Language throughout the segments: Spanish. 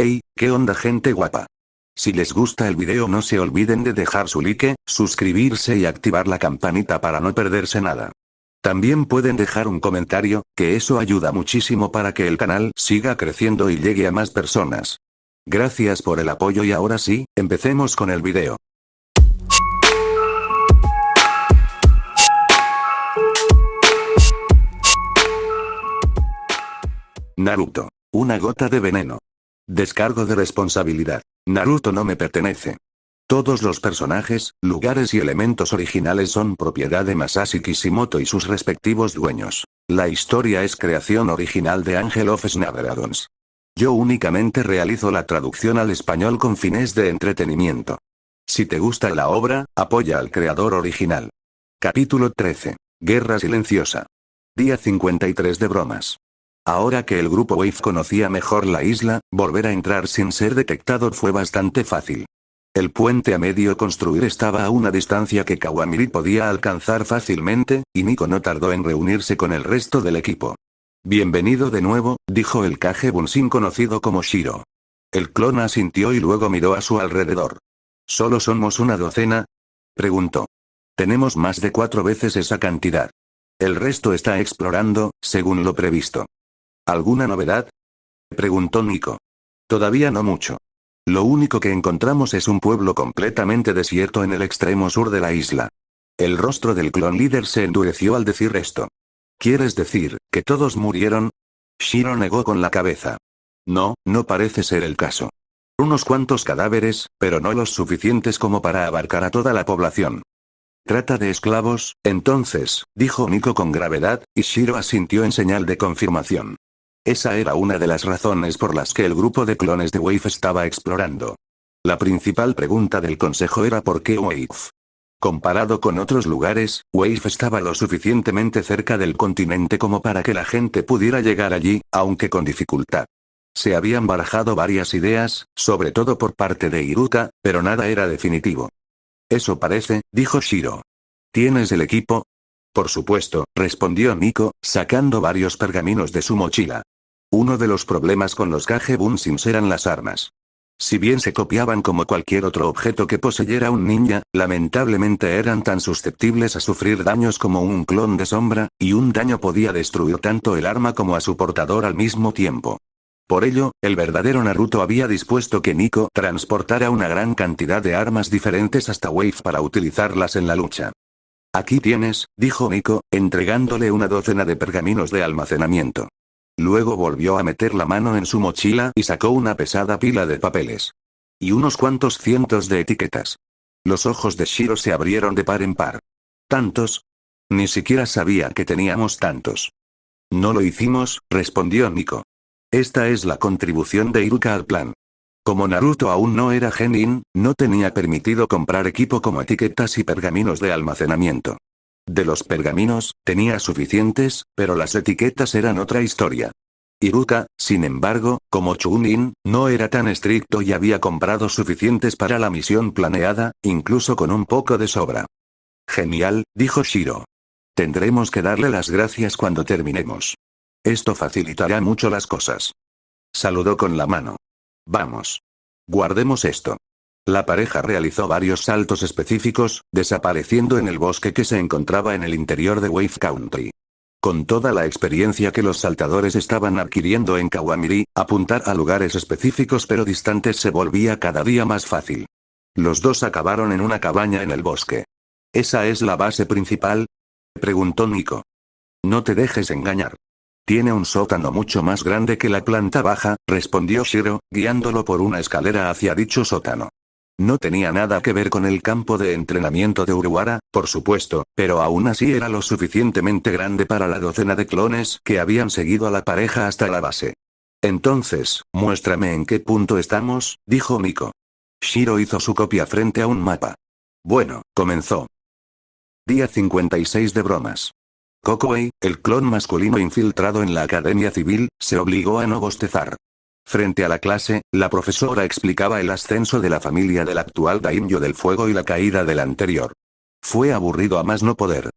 Hey, ¿qué onda gente guapa? Si les gusta el video no se olviden de dejar su like, suscribirse y activar la campanita para no perderse nada. También pueden dejar un comentario, que eso ayuda muchísimo para que el canal siga creciendo y llegue a más personas. Gracias por el apoyo y ahora sí, empecemos con el video. Naruto. Una gota de veneno. Descargo de responsabilidad. Naruto no me pertenece. Todos los personajes, lugares y elementos originales son propiedad de Masashi Kishimoto y sus respectivos dueños. La historia es creación original de Angel of Snaddragons. Yo únicamente realizo la traducción al español con fines de entretenimiento. Si te gusta la obra, apoya al creador original. Capítulo 13. Guerra silenciosa. Día 53 de bromas. Ahora que el grupo Wave conocía mejor la isla, volver a entrar sin ser detectado fue bastante fácil. El puente a medio construir estaba a una distancia que Kawamiri podía alcanzar fácilmente, y Nico no tardó en reunirse con el resto del equipo. Bienvenido de nuevo, dijo el Kage Bunshin conocido como Shiro. El clon asintió y luego miró a su alrededor. ¿Solo somos una docena? Preguntó. Tenemos más de 4 veces esa cantidad. El resto está explorando, según lo previsto. ¿Alguna novedad? Preguntó Nico. Todavía no mucho. Lo único que encontramos es un pueblo completamente desierto en el extremo sur de la isla. El rostro del clon líder se endureció al decir esto. ¿Quieres decir que todos murieron? Shiro negó con la cabeza. No, no parece ser el caso. Unos cuantos cadáveres, pero no los suficientes como para abarcar a toda la población. ¿Trata de esclavos, entonces?, dijo Nico con gravedad, y Shiro asintió en señal de confirmación. Esa era una de las razones por las que el grupo de clones de Wave estaba explorando. La principal pregunta del consejo era ¿por qué Wave? Comparado con otros lugares, Wave estaba lo suficientemente cerca del continente como para que la gente pudiera llegar allí, aunque con dificultad. Se habían barajado varias ideas, sobre todo por parte de Iruka, pero nada era definitivo. Eso parece, dijo Shiro. ¿Tienes el equipo? Por supuesto, respondió Nico, sacando varios pergaminos de su mochila. Uno de los problemas con los Kage Bunshins eran las armas. Si bien se copiaban como cualquier otro objeto que poseyera un ninja, lamentablemente eran tan susceptibles a sufrir daños como un clon de sombra, y un daño podía destruir tanto el arma como a su portador al mismo tiempo. Por ello, el verdadero Naruto había dispuesto que Nico transportara una gran cantidad de armas diferentes hasta Wave para utilizarlas en la lucha. Aquí tienes, dijo Nico, entregándole una docena de pergaminos de almacenamiento. Luego volvió a meter la mano en su mochila y sacó una pesada pila de papeles. Y unos cuantos cientos de etiquetas. Los ojos de Shiro se abrieron de par en par. ¿Tantos? Ni siquiera sabía que teníamos tantos. No lo hicimos, respondió Nico. Esta es la contribución de Iruka al plan. Como Naruto aún no era genin, no tenía permitido comprar equipo como etiquetas y pergaminos de almacenamiento. De los pergaminos, tenía suficientes, pero las etiquetas eran otra historia. Iruka, sin embargo, como Chunin, no era tan estricto y había comprado suficientes para la misión planeada, incluso con un poco de sobra. Genial, dijo Shiro. Tendremos que darle las gracias cuando terminemos. Esto facilitará mucho las cosas. Saludó con la mano. Vamos. Guardemos esto. La pareja realizó varios saltos específicos, desapareciendo en el bosque que se encontraba en el interior de Wave Country. Con toda la experiencia que los saltadores estaban adquiriendo en Kawamiri, apuntar a lugares específicos pero distantes se volvía cada día más fácil. Los dos acabaron en una cabaña en el bosque. ¿Esa es la base principal?, preguntó Nico. No te dejes engañar. Tiene un sótano mucho más grande que la planta baja, respondió Shiro, guiándolo por una escalera hacia dicho sótano. No tenía nada que ver con el campo de entrenamiento de Urawara, por supuesto, pero aún así era lo suficientemente grande para la docena de clones que habían seguido a la pareja hasta la base. Entonces, muéstrame en qué punto estamos, dijo Nico. Shiro hizo su copia frente a un mapa. Bueno, comenzó. Día 56 de bromas. Kokoei, el clon masculino infiltrado en la academia civil, se obligó a no bostezar. Frente a la clase, la profesora explicaba el ascenso de la familia del actual daimyo del fuego y la caída del anterior. Fue aburrido a más no poder.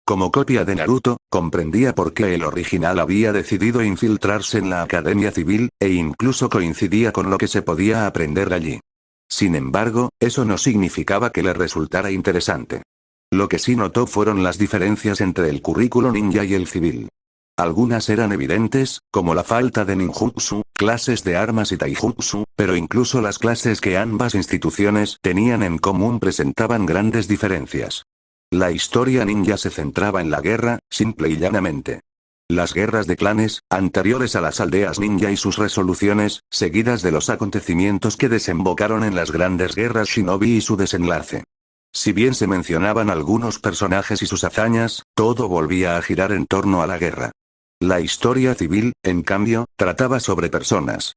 Como copia de Naruto, comprendía por qué el original había decidido infiltrarse en la Academia Civil, e incluso coincidía con lo que se podía aprender allí. Sin embargo, eso no significaba que le resultara interesante. Lo que sí notó fueron las diferencias entre el currículo ninja y el civil. Algunas eran evidentes, como la falta de ninjutsu, clases de armas y taijutsu, pero incluso las clases que ambas instituciones tenían en común presentaban grandes diferencias. La historia ninja se centraba en la guerra, simple y llanamente. Las guerras de clanes, anteriores a las aldeas ninja y sus resoluciones, seguidas de los acontecimientos que desembocaron en las grandes guerras shinobi y su desenlace. Si bien se mencionaban algunos personajes y sus hazañas, todo volvía a girar en torno a la guerra. La historia civil, en cambio, trataba sobre personas.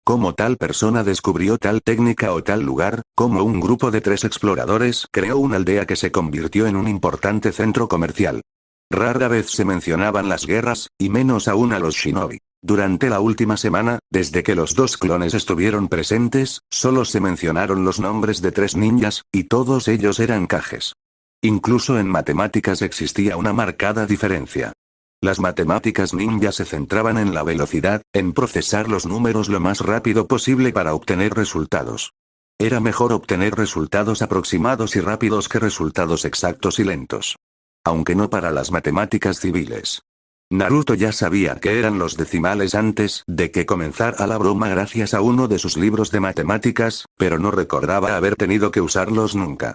Cómo tal persona descubrió tal técnica o tal lugar, cómo un grupo de 3 exploradores creó una aldea que se convirtió en un importante centro comercial. Rara vez se mencionaban las guerras, y menos aún a los shinobi. Durante la última semana, desde que los 2 clones estuvieron presentes, solo se mencionaron los nombres de 3 ninjas, y todos ellos eran Kages. Incluso en matemáticas existía una marcada diferencia. Las matemáticas ninja se centraban en la velocidad, en procesar los números lo más rápido posible para obtener resultados. Era mejor obtener resultados aproximados y rápidos que resultados exactos y lentos. Aunque no para las matemáticas civiles. Naruto ya sabía qué eran los decimales antes de que comenzara la broma gracias a uno de sus libros de matemáticas, pero no recordaba haber tenido que usarlos nunca.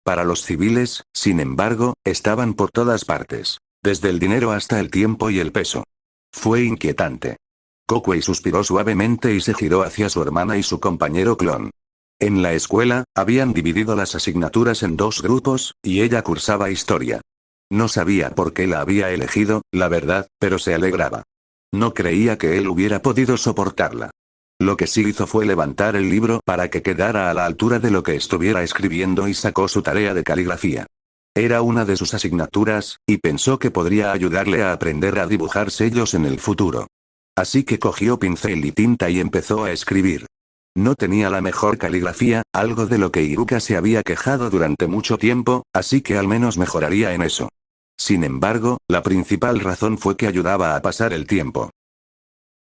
Para los civiles, sin embargo, estaban por todas partes. Desde el dinero hasta el tiempo y el peso. Fue inquietante. Kokuei suspiró suavemente y se giró hacia su hermana y su compañero clon. En la escuela, habían dividido las asignaturas en 2 grupos, y ella cursaba historia. No sabía por qué la había elegido, la verdad, pero se alegraba. No creía que él hubiera podido soportarla. Lo que sí hizo fue levantar el libro para que quedara a la altura de lo que estuviera escribiendo y sacó su tarea de caligrafía. Era una de sus asignaturas, y pensó que podría ayudarle a aprender a dibujar sellos en el futuro. Así que cogió pincel y tinta y empezó a escribir. No tenía la mejor caligrafía, algo de lo que Iruka se había quejado durante mucho tiempo, así que al menos mejoraría en eso. Sin embargo, la principal razón fue que ayudaba a pasar el tiempo.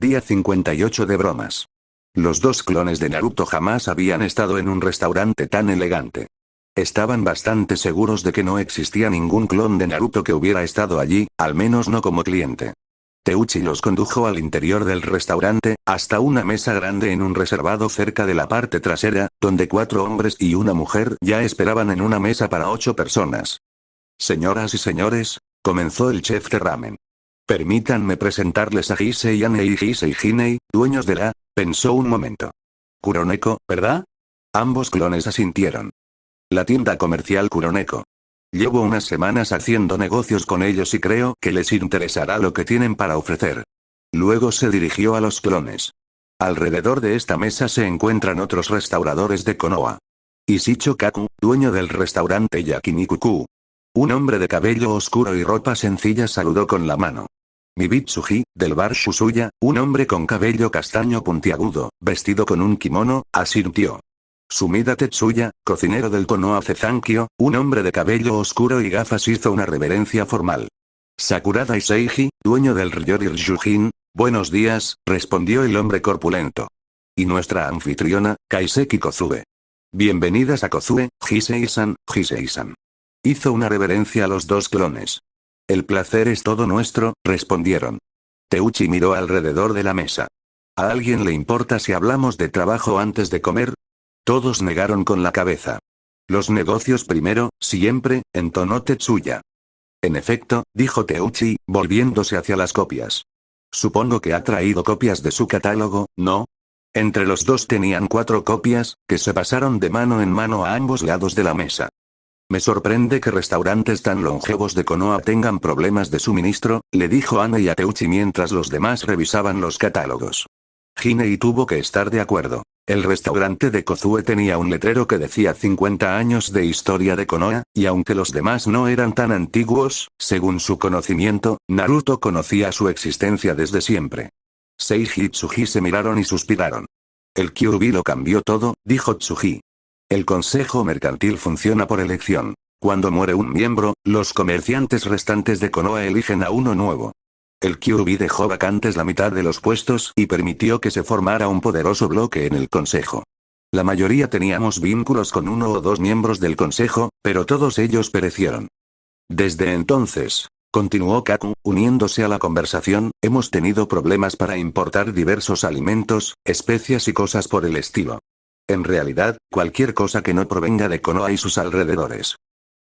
Día 58 de bromas. Los 2 clones de Naruto jamás habían estado en un restaurante tan elegante. Estaban bastante seguros de que no existía ningún clon de Naruto que hubiera estado allí, al menos no como cliente. Teuchi los condujo al interior del restaurante, hasta una mesa grande en un reservado cerca de la parte trasera, donde 4 hombres y una mujer ya esperaban en una mesa para 8 personas. Señoras y señores, comenzó el chef de ramen. Permítanme presentarles a Hisei Ane y Hisei Hinei, dueños de la... Pensó un momento. Kuroneko, ¿verdad? Ambos clones asintieron. La tienda comercial Kuroneko. Llevo unas semanas haciendo negocios con ellos y creo que les interesará lo que tienen para ofrecer. Luego se dirigió a los clones. Alrededor de esta mesa se encuentran otros restauradores de Konoha. Ishicho Kaku, dueño del restaurante Yakinikuku. Un hombre de cabello oscuro y ropa sencilla saludó con la mano. Mibitsuji, del bar Shusuya, un hombre con cabello castaño puntiagudo, vestido con un kimono, asintió. Sumida Tetsuya, cocinero del Konoha Zezankyo, un hombre de cabello oscuro y gafas hizo una reverencia formal. Sakurada Iseiji, dueño del Ryori Ryujin, buenos días, respondió el hombre corpulento. Y nuestra anfitriona, Kaiseki Kozue. Bienvenidas a Kozue, Hisei-san, Hisei-san. Hizo una reverencia a los 2 clones. El placer es todo nuestro, respondieron. Teuchi miró alrededor de la mesa. ¿A alguien le importa si hablamos de trabajo antes de comer? Todos negaron con la cabeza. Los negocios primero, siempre, entonó Tetsuya. En efecto, dijo Teuchi, volviéndose hacia las copias. Supongo que ha traído copias de su catálogo, ¿no? Entre los 2 tenían 4 copias, que se pasaron de mano en mano a ambos lados de la mesa. Me sorprende que restaurantes tan longevos de Konoha tengan problemas de suministro, le dijo Ane a Teuchi mientras los demás revisaban los catálogos. Hinei tuvo que estar de acuerdo. El restaurante de Kozue tenía un letrero que decía 50 años de historia de Konoha, y aunque los demás no eran tan antiguos, según su conocimiento, Naruto conocía su existencia desde siempre. Seiji y Tsuji se miraron y suspiraron. El Kyuubi lo cambió todo, dijo Tsuji. El consejo mercantil funciona por elección. Cuando muere un miembro, los comerciantes restantes de Konoha eligen a uno nuevo. El Kyuubi dejó vacantes la mitad de los puestos y permitió que se formara un poderoso bloque en el consejo. La mayoría teníamos vínculos con uno o dos miembros del consejo, pero todos ellos perecieron. Desde entonces, continuó Kaku, uniéndose a la conversación, hemos tenido problemas para importar diversos alimentos, especias y cosas por el estilo. En realidad, cualquier cosa que no provenga de Konoha y sus alrededores.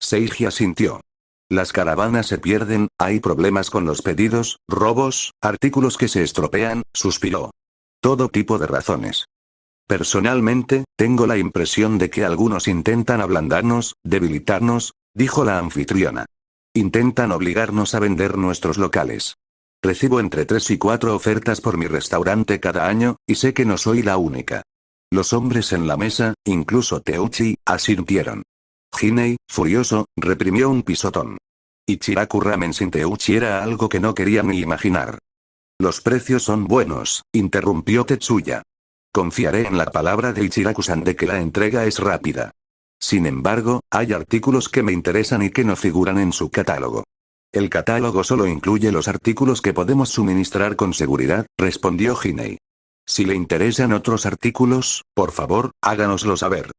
Seiji asintió. Las caravanas se pierden, hay problemas con los pedidos, robos, artículos que se estropean, suspiró. Todo tipo de razones. Personalmente, tengo la impresión de que algunos intentan ablandarnos, debilitarnos, dijo la anfitriona. Intentan obligarnos a vender nuestros locales. Recibo entre 3 y 4 ofertas por mi restaurante cada año, y sé que no soy la única. Los hombres en la mesa, incluso Teuchi, asintieron. Hinei, furioso, reprimió un pisotón. Ichiraku Ramen sin Teuchi era algo que no quería ni imaginar. Los precios son buenos, interrumpió Tetsuya. Confiaré en la palabra de Ichiraku-san de que la entrega es rápida. Sin embargo, hay artículos que me interesan y que no figuran en su catálogo. El catálogo solo incluye los artículos que podemos suministrar con seguridad, respondió Hinei. Si le interesan otros artículos, por favor, háganoslo saber.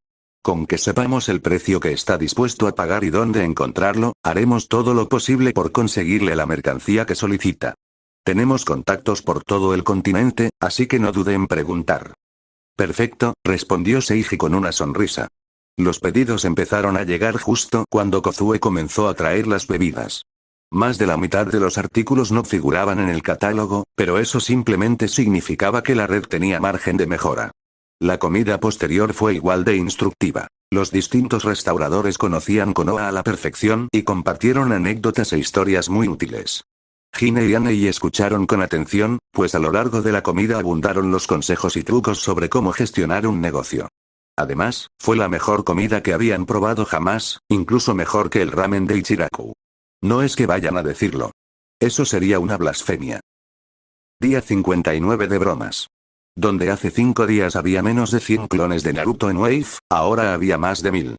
Con que sepamos el precio que está dispuesto a pagar y dónde encontrarlo, haremos todo lo posible por conseguirle la mercancía que solicita. Tenemos contactos por todo el continente, así que no dude en preguntar. Perfecto, respondió Seiji con una sonrisa. Los pedidos empezaron a llegar justo cuando Kozue comenzó a traer las bebidas. Más de la mitad de los artículos no figuraban en el catálogo, pero eso simplemente significaba que la red tenía margen de mejora. La comida posterior fue igual de instructiva. Los distintos restauradores conocían Konoha a la perfección y compartieron anécdotas e historias muy útiles. Hine y Anei escucharon con atención, pues a lo largo de la comida abundaron los consejos y trucos sobre cómo gestionar un negocio. Además, fue la mejor comida que habían probado jamás, incluso mejor que el ramen de Ichiraku. No es que vayan a decirlo. Eso sería una blasfemia. Día 59 de bromas. Donde hace 5 días había menos de 100 clones de Naruto en Wave, ahora había más de 1000.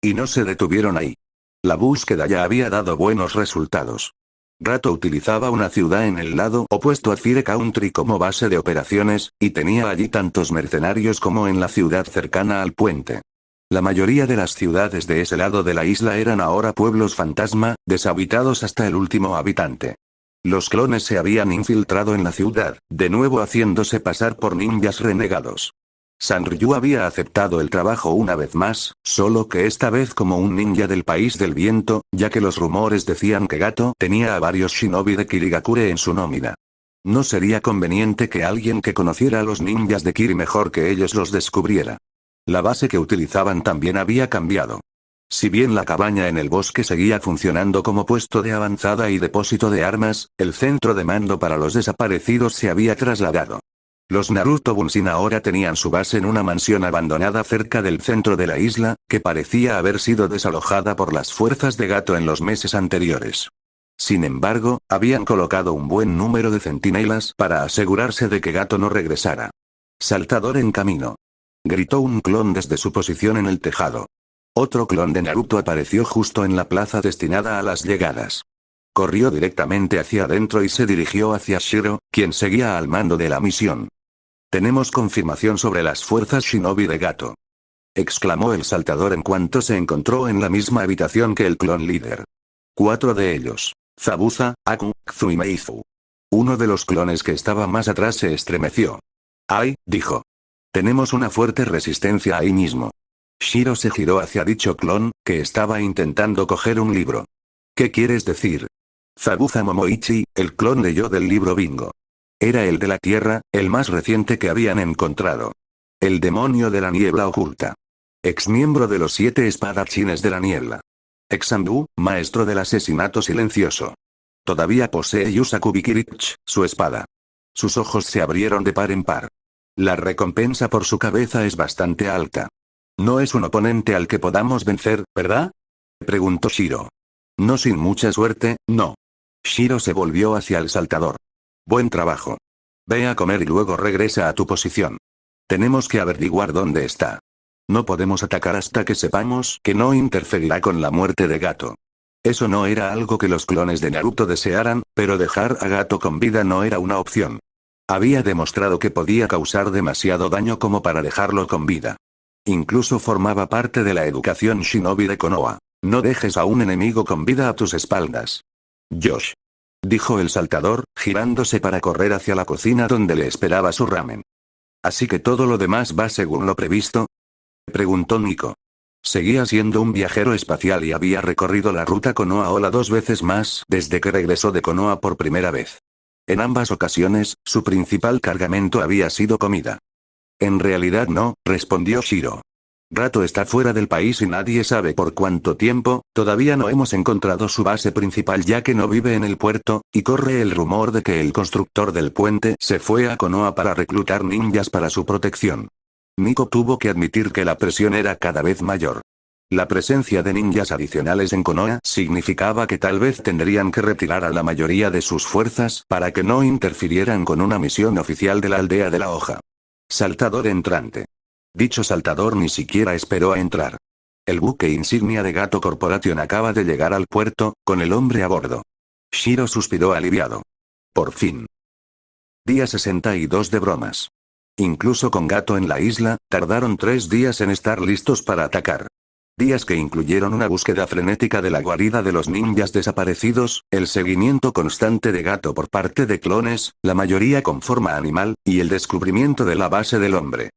Y no se detuvieron ahí. La búsqueda ya había dado buenos resultados. Rato utilizaba una ciudad en el lado opuesto a Fire Country como base de operaciones, y tenía allí tantos mercenarios como en la ciudad cercana al puente. La mayoría de las ciudades de ese lado de la isla eran ahora pueblos fantasma, deshabitados hasta el último habitante. Los clones se habían infiltrado en la ciudad, de nuevo haciéndose pasar por ninjas renegados. Sanryu había aceptado el trabajo una vez más, solo que esta vez como un ninja del país del viento, ya que los rumores decían que Gato tenía a varios shinobi de Kirigakure en su nómina. No sería conveniente que alguien que conociera a los ninjas de Kiri mejor que ellos los descubriera. La base que utilizaban también había cambiado. Si bien la cabaña en el bosque seguía funcionando como puesto de avanzada y depósito de armas, el centro de mando para los desaparecidos se había trasladado. Los Naruto Bunshin ahora tenían su base en una mansión abandonada cerca del centro de la isla, que parecía haber sido desalojada por las fuerzas de Gato en los meses anteriores. Sin embargo, habían colocado un buen número de centinelas para asegurarse de que Gato no regresara. Saltador en camino. Gritó un clon desde su posición en el tejado. Otro clon de Naruto apareció justo en la plaza destinada a las llegadas. Corrió directamente hacia adentro y se dirigió hacia Shiro, quien seguía al mando de la misión. Tenemos confirmación sobre las fuerzas shinobi de Gato. Exclamó el saltador en cuanto se encontró en la misma habitación que el clon líder. 4 de ellos. Zabuza, Aku, Kzu y Meizu. Uno de los clones que estaba más atrás se estremeció. ¡Ay!, dijo. Tenemos una fuerte resistencia ahí mismo. Shiro se giró hacia dicho clon, que estaba intentando coger un libro. ¿Qué quieres decir? Zabuza Momoichi, el clon leyó del libro Bingo. Era el de la Tierra, el más reciente que habían encontrado. El demonio de la niebla oculta. Exmiembro de los 7 espadachines de la niebla. Exambu, maestro del asesinato silencioso. Todavía posee Yusaku Kirich, su espada. Sus ojos se abrieron de par en par. La recompensa por su cabeza es bastante alta. No es un oponente al que podamos vencer, ¿verdad? Preguntó Shiro. No sin mucha suerte, no. Shiro se volvió hacia el saltador. Buen trabajo. Ve a comer y luego regresa a tu posición. Tenemos que averiguar dónde está. No podemos atacar hasta que sepamos que no interferirá con la muerte de Gato. Eso no era algo que los clones de Naruto desearan, pero dejar a Gato con vida no era una opción. Había demostrado que podía causar demasiado daño como para dejarlo con vida. Incluso formaba parte de la educación shinobi de Konoha. No dejes a un enemigo con vida a tus espaldas. Josh. Dijo el saltador, girándose para correr hacia la cocina donde le esperaba su ramen. ¿Así que todo lo demás va según lo previsto? Preguntó Nico. Seguía siendo un viajero espacial y había recorrido la ruta Konoha-Ola 2 veces más desde que regresó de Konoha por primera vez. En ambas ocasiones, su principal cargamento había sido comida. En realidad no, respondió Shiro. Gato está fuera del país y nadie sabe por cuánto tiempo, todavía no hemos encontrado su base principal ya que no vive en el puerto, y corre el rumor de que el constructor del puente se fue a Konoha para reclutar ninjas para su protección. Nico tuvo que admitir que la presión era cada vez mayor. La presencia de ninjas adicionales en Konoha significaba que tal vez tendrían que retirar a la mayoría de sus fuerzas para que no interfirieran con una misión oficial de la aldea de la hoja. Saltador entrante. Dicho saltador ni siquiera esperó a entrar. El buque insignia de Gato Corporation acaba de llegar al puerto, con el hombre a bordo. Shiro suspiró aliviado. Por fin. Día 62 de bromas. Incluso con Gato en la isla, tardaron 3 días en estar listos para atacar. Días que incluyeron una búsqueda frenética de la guarida de los ninjas desaparecidos, el seguimiento constante de Gato por parte de clones, la mayoría con forma animal, y el descubrimiento de la base del hombre.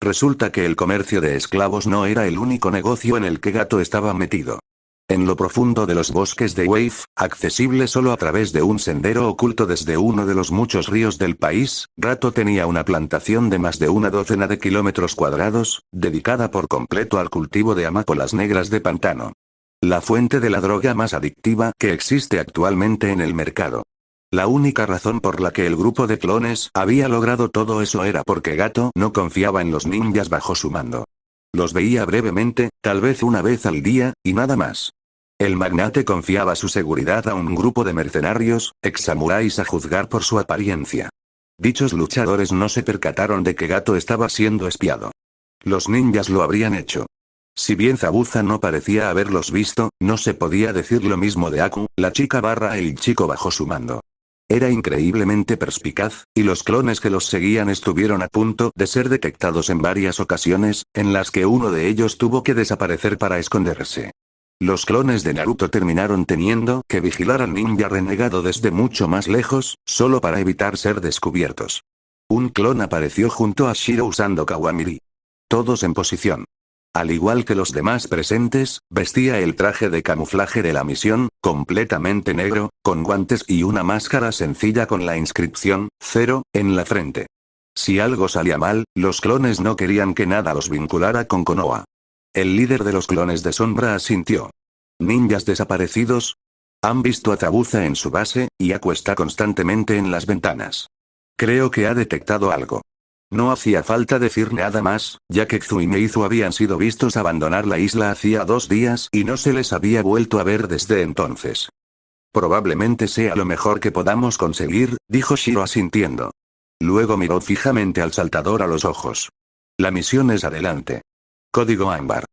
Resulta que el comercio de esclavos no era el único negocio en el que Gato estaba metido. En lo profundo de los bosques de Wave, accesible solo a través de un sendero oculto desde uno de los muchos ríos del país, Gato tenía una plantación de más de una docena de kilómetros cuadrados, dedicada por completo al cultivo de amapolas negras de pantano. La fuente de la droga más adictiva que existe actualmente en el mercado. La única razón por la que el grupo de clones había logrado todo eso era porque Gato no confiaba en los ninjas bajo su mando. Los veía brevemente, tal vez una vez al día, y nada más. El magnate confiaba su seguridad a un grupo de mercenarios, ex-samuráis a juzgar por su apariencia. Dichos luchadores no se percataron de que Gato estaba siendo espiado. Los ninjas lo habrían hecho. Si bien Zabuza no parecía haberlos visto, no se podía decir lo mismo de Aku, la chica barra el chico bajo su mando. Era increíblemente perspicaz, y los clones que los seguían estuvieron a punto de ser detectados en varias ocasiones, en las que uno de ellos tuvo que desaparecer para esconderse. Los clones de Naruto terminaron teniendo que vigilar al ninja renegado desde mucho más lejos, solo para evitar ser descubiertos. Un clon apareció junto a Shiro usando Kawamiri. Todos en posición. Al igual que los demás presentes, vestía el traje de camuflaje de la misión, completamente negro, con guantes y una máscara sencilla con la inscripción, 0, en la frente. Si algo salía mal, los clones no querían que nada los vinculara con Konoha. El líder de los clones de sombra asintió. ¿Ninjas desaparecidos? Han visto a Zabuza en su base, y Aku está constantemente en las ventanas. Creo que ha detectado algo. No hacía falta decir nada más, ya que Xu y Meizu habían sido vistos abandonar la isla hacía 2 días y no se les había vuelto a ver desde entonces. Probablemente sea lo mejor que podamos conseguir, dijo Shiro asintiendo. Luego miró fijamente al saltador a los ojos. La misión es adelante. Código ámbar.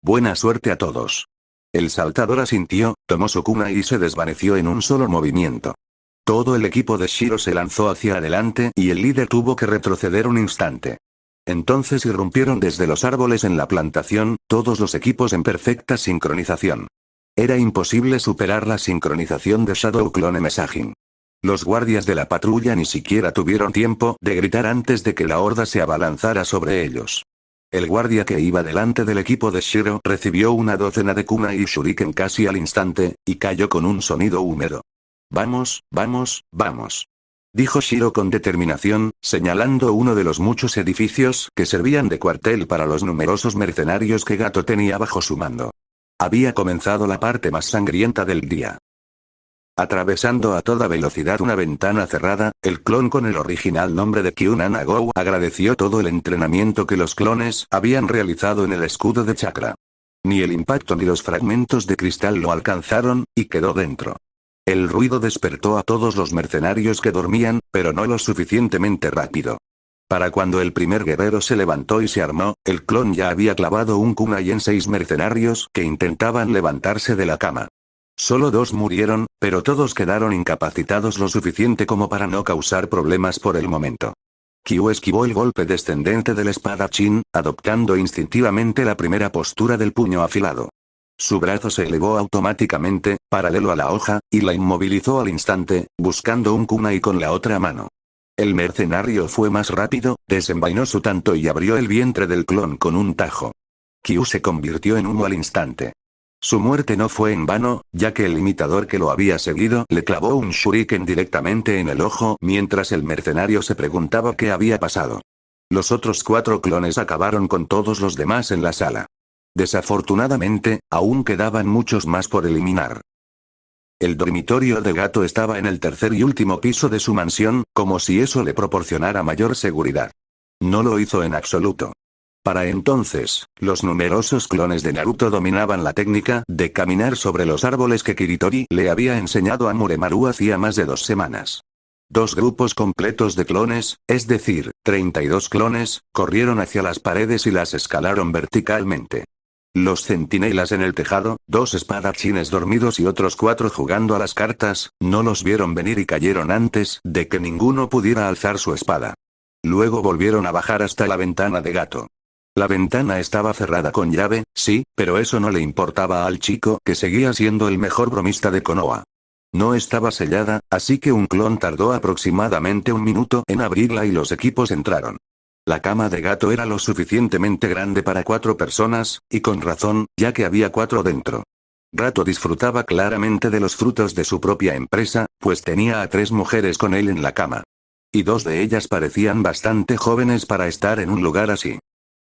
Buena suerte a todos. El saltador asintió, tomó su kunai y se desvaneció en un solo movimiento. Todo el equipo de Shiro se lanzó hacia adelante y el líder tuvo que retroceder un instante. Entonces irrumpieron desde los árboles en la plantación, todos los equipos en perfecta sincronización. Era imposible superar la sincronización de Shadow Clone Messaging. Los guardias de la patrulla ni siquiera tuvieron tiempo de gritar antes de que la horda se abalanzara sobre ellos. El guardia que iba delante del equipo de Shiro recibió una docena de kunai y shuriken casi al instante, y cayó con un sonido húmedo. Vamos, vamos, vamos. Dijo Shiro con determinación, señalando uno de los muchos edificios que servían de cuartel para los numerosos mercenarios que Gato tenía bajo su mando. Había comenzado la parte más sangrienta del día. Atravesando a toda velocidad una ventana cerrada, el clon con el original nombre de Kyunanagou agradeció todo el entrenamiento que los clones habían realizado en el escudo de chakra. Ni el impacto ni los fragmentos de cristal lo alcanzaron, y quedó dentro. El ruido despertó a todos los mercenarios que dormían, pero no lo suficientemente rápido. Para cuando el primer guerrero se levantó y se armó, el clon ya había clavado un kunai en 6 mercenarios que intentaban levantarse de la cama. Solo 2 murieron, pero todos quedaron incapacitados lo suficiente como para no causar problemas por el momento. Kyu esquivó el golpe descendente del espadachín, adoptando instintivamente la primera postura del puño afilado. Su brazo se elevó automáticamente, paralelo a la hoja, y la inmovilizó al instante, buscando un kunai con la otra mano. El mercenario fue más rápido, desenvainó su tanto y abrió el vientre del clon con un tajo. Kyu se convirtió en humo al instante. Su muerte no fue en vano, ya que el imitador que lo había seguido le clavó un shuriken directamente en el ojo mientras el mercenario se preguntaba qué había pasado. Los otros 4 clones acabaron con todos los demás en la sala. Desafortunadamente, aún quedaban muchos más por eliminar. El dormitorio de Gato estaba en el tercer y último piso de su mansión, como si eso le proporcionara mayor seguridad. No lo hizo en absoluto. Para entonces, los numerosos clones de Naruto dominaban la técnica de caminar sobre los árboles que Kiritori le había enseñado a Muremaru hacía más de 2 semanas. 2 grupos completos de clones, es decir, 32 clones, corrieron hacia las paredes y las escalaron verticalmente. Los centinelas en el tejado, 2 espadachines dormidos y otros 4 jugando a las cartas, no los vieron venir y cayeron antes de que ninguno pudiera alzar su espada. Luego volvieron a bajar hasta la ventana de Gato. La ventana estaba cerrada con llave, sí, pero eso no le importaba al chico que seguía siendo el mejor bromista de Konoha. No estaba sellada, así que un clon tardó aproximadamente 1 minuto en abrirla y los equipos entraron. La cama de Gato era lo suficientemente grande para 4 personas, y con razón, ya que había 4 dentro. Gato disfrutaba claramente de los frutos de su propia empresa, pues tenía a 3 mujeres con él en la cama. Y 2 de ellas parecían bastante jóvenes para estar en un lugar así.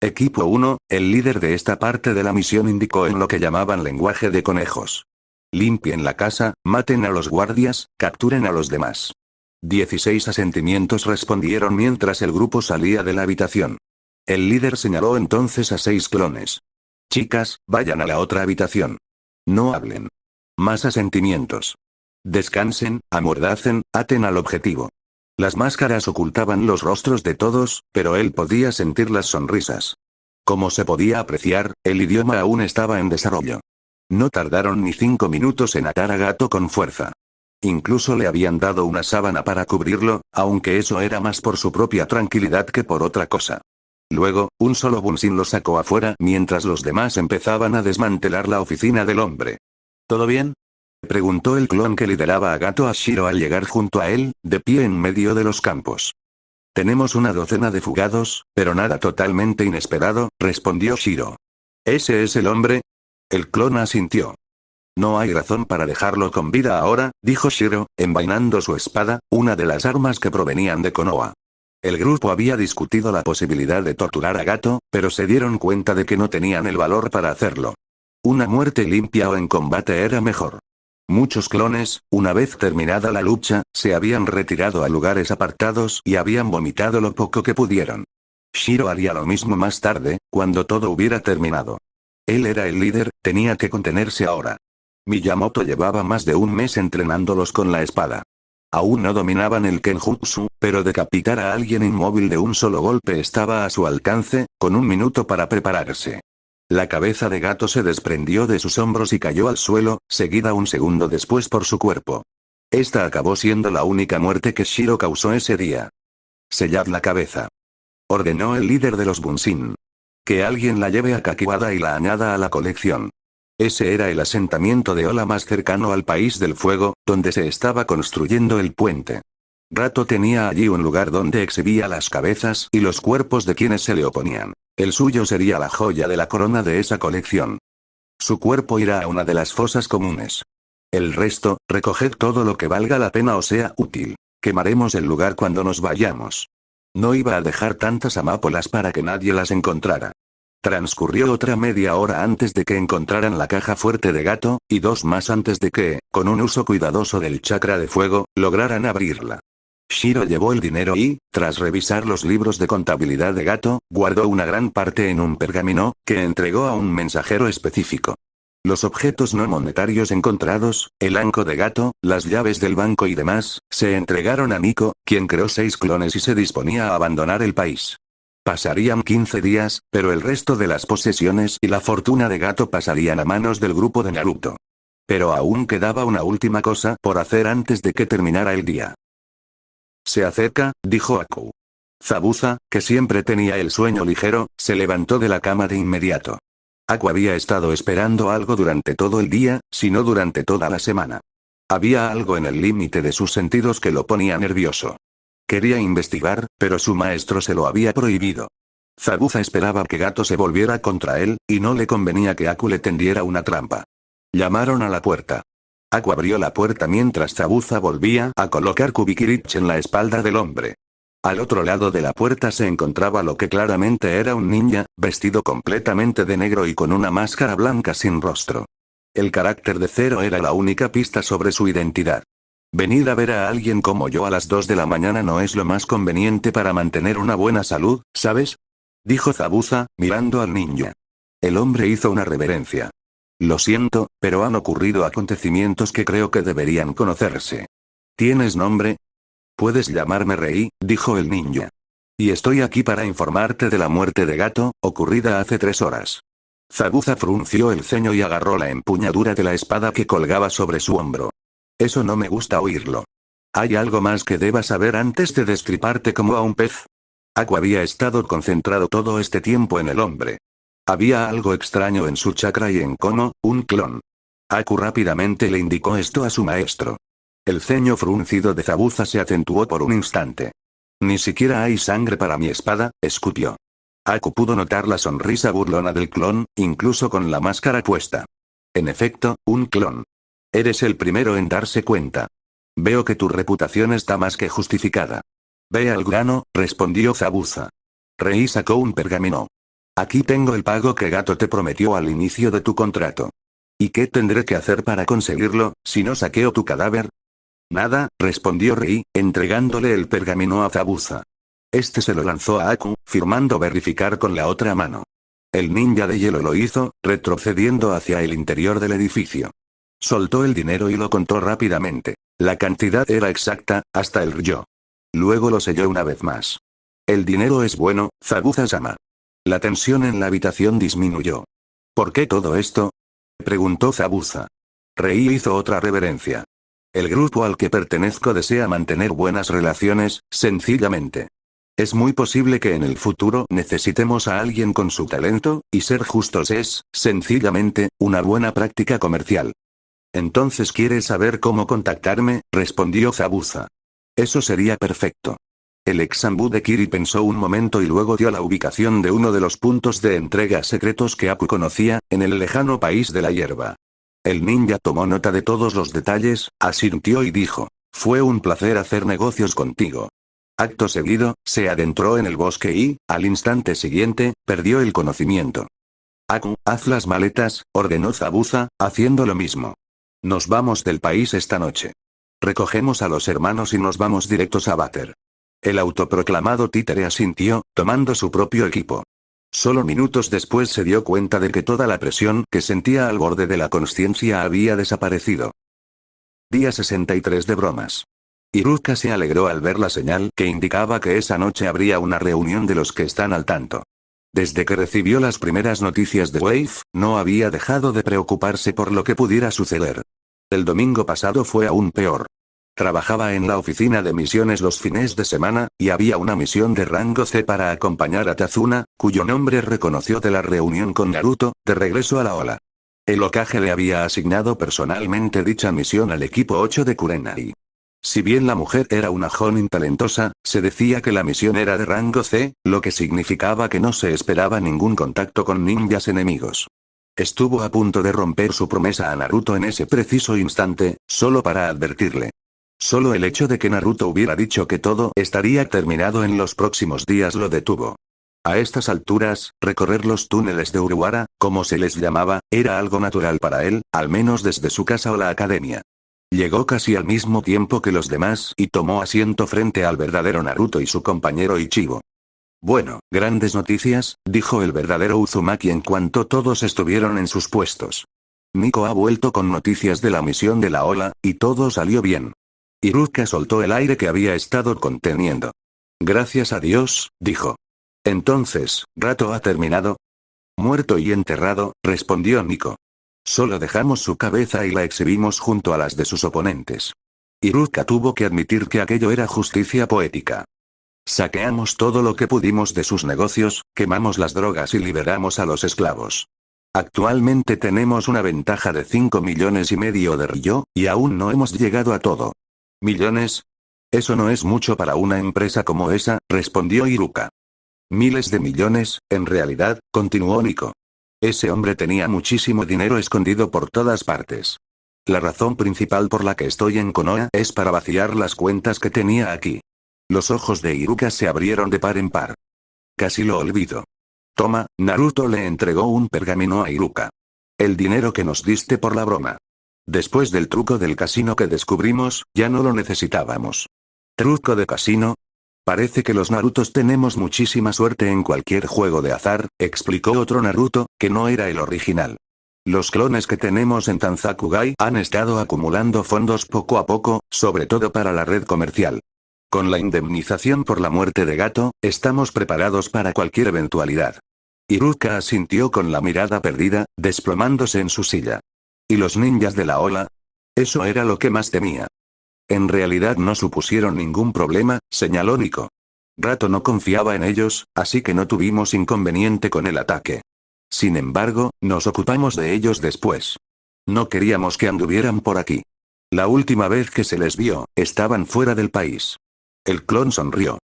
Equipo 1, el líder de esta parte de la misión indicó en lo que llamaban lenguaje de conejos. Limpien la casa, maten a los guardias, capturen a los demás. 16 asentimientos respondieron mientras el grupo salía de la habitación. El líder señaló entonces a 6 clones. Chicas, vayan a la otra habitación. No hablen. Más asentimientos. Descansen, amordacen, aten al objetivo. Las máscaras ocultaban los rostros de todos, pero él podía sentir las sonrisas. Como se podía apreciar, el idioma aún estaba en desarrollo. No tardaron ni 5 minutos en atar a Gato con fuerza. Incluso le habían dado una sábana para cubrirlo, aunque eso era más por su propia tranquilidad que por otra cosa. Luego, un solo Bunshin lo sacó afuera mientras los demás empezaban a desmantelar la oficina del hombre. ¿Todo bien?, preguntó el clon que lideraba a Gato a Shiro al llegar junto a él, de pie en medio de los campos. Tenemos una docena de fugados, pero nada totalmente inesperado, respondió Shiro. ¿Ese es el hombre? El clon asintió. No hay razón para dejarlo con vida ahora, dijo Shiro, envainando su espada, una de las armas que provenían de Konoha. El grupo había discutido la posibilidad de torturar a Gato, pero se dieron cuenta de que no tenían el valor para hacerlo. Una muerte limpia o en combate era mejor. Muchos clones, una vez terminada la lucha, se habían retirado a lugares apartados y habían vomitado lo poco que pudieron. Shiro haría lo mismo más tarde, cuando todo hubiera terminado. Él era el líder, tenía que contenerse ahora. Miyamoto llevaba más de 1 mes entrenándolos con la espada. Aún no dominaban el Kenjutsu, pero decapitar a alguien inmóvil de un solo golpe estaba a su alcance, con 1 minuto para prepararse. La cabeza de Gato se desprendió de sus hombros y cayó al suelo, seguida 1 segundo después por su cuerpo. Esta acabó siendo la única muerte que Shiro causó ese día. Sellad la cabeza. Ordenó el líder de los Bunshin. Que alguien la lleve a Kakiwara y la añada a la colección. Ese era el asentamiento de Ola más cercano al País del Fuego, donde se estaba construyendo el puente. Gato tenía allí un lugar donde exhibía las cabezas y los cuerpos de quienes se le oponían. El suyo sería la joya de la corona de esa colección. Su cuerpo irá a una de las fosas comunes. El resto, recoged todo lo que valga la pena o sea útil. Quemaremos el lugar cuando nos vayamos. No iba a dejar tantas amápolas para que nadie las encontrara. Transcurrió otra media hora antes de que encontraran la caja fuerte de Gato, y 2 más antes de que, con un uso cuidadoso del chakra de fuego, lograran abrirla. Shiro llevó el dinero y, tras revisar los libros de contabilidad de Gato, guardó una gran parte en un pergamino, que entregó a un mensajero específico. Los objetos no monetarios encontrados, el anco de gato, las llaves del banco y demás, se entregaron a Nico, quien creó 6 clones y se disponía a abandonar el país. Pasarían 15 días, pero el resto de las posesiones y la fortuna de gato pasarían a manos del grupo de Naruto. Pero aún quedaba una última cosa por hacer antes de que terminara el día. Se acerca, dijo Aku. Zabuza, que siempre tenía el sueño ligero, se levantó de la cama de inmediato. Aku había estado esperando algo durante todo el día, si no durante toda la semana. Había algo en el límite de sus sentidos que lo ponía nervioso. Quería investigar, pero su maestro se lo había prohibido. Zabuza esperaba que Gato se volviera contra él, y no le convenía que Aku le tendiera una trampa. Llamaron a la puerta. Aku abrió la puerta mientras Zabuza volvía a colocar Kubikirich en la espalda del hombre. Al otro lado de la puerta se encontraba lo que claramente era un ninja, vestido completamente de negro y con una máscara blanca sin rostro. El carácter de Zero era la única pista sobre su identidad. Venir a ver a alguien como yo a las 2 de la mañana no es lo más conveniente para mantener una buena salud, ¿sabes? Dijo Zabuza, mirando al ninja. El hombre hizo una reverencia. Lo siento, pero han ocurrido acontecimientos que creo que deberían conocerse. ¿Tienes nombre? Puedes llamarme Rei, dijo el ninja. Y estoy aquí para informarte de la muerte de Gato, ocurrida hace 3 horas. Zabuza frunció el ceño y agarró la empuñadura de la espada que colgaba sobre su hombro. Eso no me gusta oírlo. ¿Hay algo más que debas saber antes de destriparte como a un pez? Aku había estado concentrado todo este tiempo en el hombre. Había algo extraño en su chakra y en Kono, un clon. Aku rápidamente le indicó esto a su maestro. El ceño fruncido de Zabuza se acentuó por un instante. Ni siquiera hay sangre para mi espada, escupió. Aku pudo notar la sonrisa burlona del clon, incluso con la máscara puesta. En efecto, un clon. Eres el primero en darse cuenta. Veo que tu reputación está más que justificada. Ve al grano, respondió Zabuza. Rei sacó un pergamino. Aquí tengo el pago que Gato te prometió al inicio de tu contrato. ¿Y qué tendré que hacer para conseguirlo, si no saqueo tu cadáver? Nada, respondió Rei, entregándole el pergamino a Zabuza. Este se lo lanzó a Aku, firmando verificar con la otra mano. El ninja de hielo lo hizo, retrocediendo hacia el interior del edificio. Soltó el dinero y lo contó rápidamente. La cantidad era exacta, hasta el ryo. Luego lo selló una vez más. El dinero es bueno, Zabuza-sama. La tensión en la habitación disminuyó. ¿Por qué todo esto? Preguntó Zabuza. Rei hizo otra reverencia. El grupo al que pertenezco desea mantener buenas relaciones, sencillamente. Es muy posible que en el futuro necesitemos a alguien con su talento, y ser justos es, sencillamente, una buena práctica comercial. Entonces ¿quieres saber cómo contactarme? Respondió Zabuza. Eso sería perfecto. El ex-Sambu de Kiri pensó un momento y luego dio la ubicación de uno de los puntos de entrega secretos que Aku conocía, en el lejano país de la hierba. El ninja tomó nota de todos los detalles, asintió y dijo, fue un placer hacer negocios contigo. Acto seguido, se adentró en el bosque y, al instante siguiente, perdió el conocimiento. Aku, haz las maletas, ordenó Zabuza, haciendo lo mismo. Nos vamos del país esta noche. Recogemos a los hermanos y nos vamos directos a Bater. El autoproclamado títere asintió, tomando su propio equipo. Solo minutos después se dio cuenta de que toda la presión que sentía al borde de la consciencia había desaparecido. Día 63 de bromas. Iruka se alegró al ver la señal que indicaba que esa noche habría una reunión de los que están al tanto. Desde que recibió las primeras noticias de Wave, no había dejado de preocuparse por lo que pudiera suceder. El domingo pasado fue aún peor. Trabajaba en la oficina de misiones los fines de semana, y había una misión de rango C para acompañar a Tazuna, cuyo nombre reconoció de la reunión con Naruto, de regreso a la ola. El Hokage le había asignado personalmente dicha misión al equipo 8 de Kurenai. Si bien la mujer era una jonin talentosa, se decía que la misión era de rango C, lo que significaba que no se esperaba ningún contacto con ninjas enemigos. Estuvo a punto de romper su promesa a Naruto en ese preciso instante, solo para advertirle. Solo el hecho de que Naruto hubiera dicho que todo estaría terminado en los próximos días lo detuvo. A estas alturas, recorrer los túneles de Urwara, como se les llamaba, era algo natural para él, al menos desde su casa o la academia. Llegó casi al mismo tiempo que los demás y tomó asiento frente al verdadero Naruto y su compañero Ichigo. Bueno, grandes noticias, dijo el verdadero Uzumaki en cuanto todos estuvieron en sus puestos. Nico ha vuelto con noticias de la misión de la ola, y todo salió bien. Iruka soltó el aire que había estado conteniendo. Gracias a Dios, dijo. Entonces, ¿Rato ha terminado? Muerto y enterrado, respondió Nico. Solo dejamos su cabeza y la exhibimos junto a las de sus oponentes. Iruka tuvo que admitir que aquello era justicia poética. Saqueamos todo lo que pudimos de sus negocios, quemamos las drogas y liberamos a los esclavos. Actualmente tenemos una ventaja de 5,5 millones de Ryo, y aún no hemos llegado a todo. ¿Millones? Eso no es mucho para una empresa como esa, respondió Iruka. Miles de millones, en realidad, continuó Nico. Ese hombre tenía muchísimo dinero escondido por todas partes. La razón principal por la que estoy en Konoha es para vaciar las cuentas que tenía aquí. Los ojos de Iruka se abrieron de par en par. Casi lo olvido. Toma, Naruto le entregó un pergamino a Iruka. El dinero que nos diste por la broma. Después del truco del casino que descubrimos, ya no lo necesitábamos. ¿Truco de casino? Parece que los Narutos tenemos muchísima suerte en cualquier juego de azar, explicó otro Naruto, que no era el original. Los clones que tenemos en Tanzakugai han estado acumulando fondos poco a poco, sobre todo para la red comercial. Con la indemnización por la muerte de Gato, estamos preparados para cualquier eventualidad. Iruka asintió con la mirada perdida, desplomándose en su silla. ¿Y los ninjas de la ola? Eso era lo que más temía. En realidad no supusieron ningún problema, señaló Nico. Gato no confiaba en ellos, así que no tuvimos inconveniente con el ataque. Sin embargo, nos ocupamos de ellos después. No queríamos que anduvieran por aquí. La última vez que se les vio, estaban fuera del país. El clon sonrió.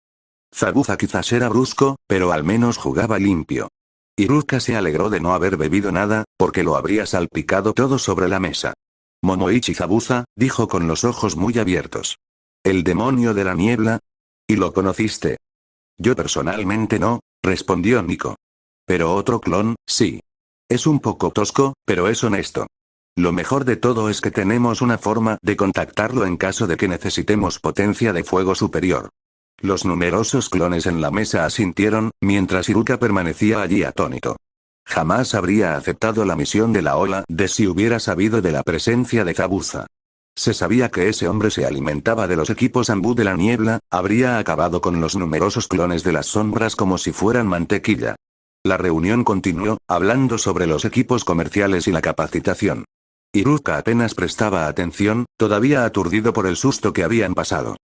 Zabuza quizás era brusco, pero al menos jugaba limpio. Iruka se alegró de no haber bebido nada, porque lo habría salpicado todo sobre la mesa. Momoichi Zabuza, dijo con los ojos muy abiertos. ¿El demonio de la niebla? ¿Y lo conociste? Yo personalmente no, respondió Nico. Pero otro clon, sí. Es un poco tosco, pero es honesto. Lo mejor de todo es que tenemos una forma de contactarlo en caso de que necesitemos potencia de fuego superior. Los numerosos clones en la mesa asintieron, mientras Iruka permanecía allí atónito. Jamás habría aceptado la misión de la ola de si hubiera sabido de la presencia de Zabuza. Se sabía que ese hombre se alimentaba de los equipos Anbu de la niebla, habría acabado con los numerosos clones de las sombras como si fueran mantequilla. La reunión continuó, hablando sobre los equipos comerciales y la capacitación. Iruka apenas prestaba atención, todavía aturdido por el susto que habían pasado.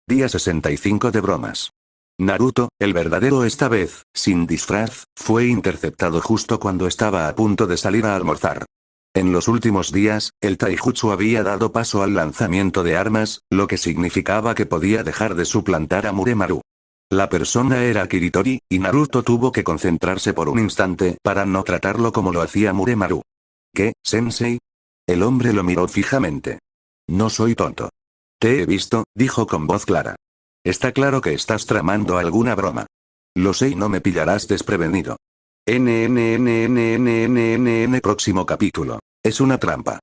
Día 65 de bromas. Naruto, el verdadero esta vez, sin disfraz, fue interceptado justo cuando estaba a punto de salir a almorzar. En los últimos días, el taijutsu había dado paso al lanzamiento de armas, lo que significaba que podía dejar de suplantar a Muremaru. La persona era Kiritori, y Naruto tuvo que concentrarse por un instante para no tratarlo como lo hacía Muremaru. ¿Qué, sensei? El hombre lo miró fijamente. No soy tonto. Te he visto, dijo con voz clara. Está claro que estás tramando alguna broma. Lo sé y no me pillarás desprevenido. Próximo capítulo. Es una trampa.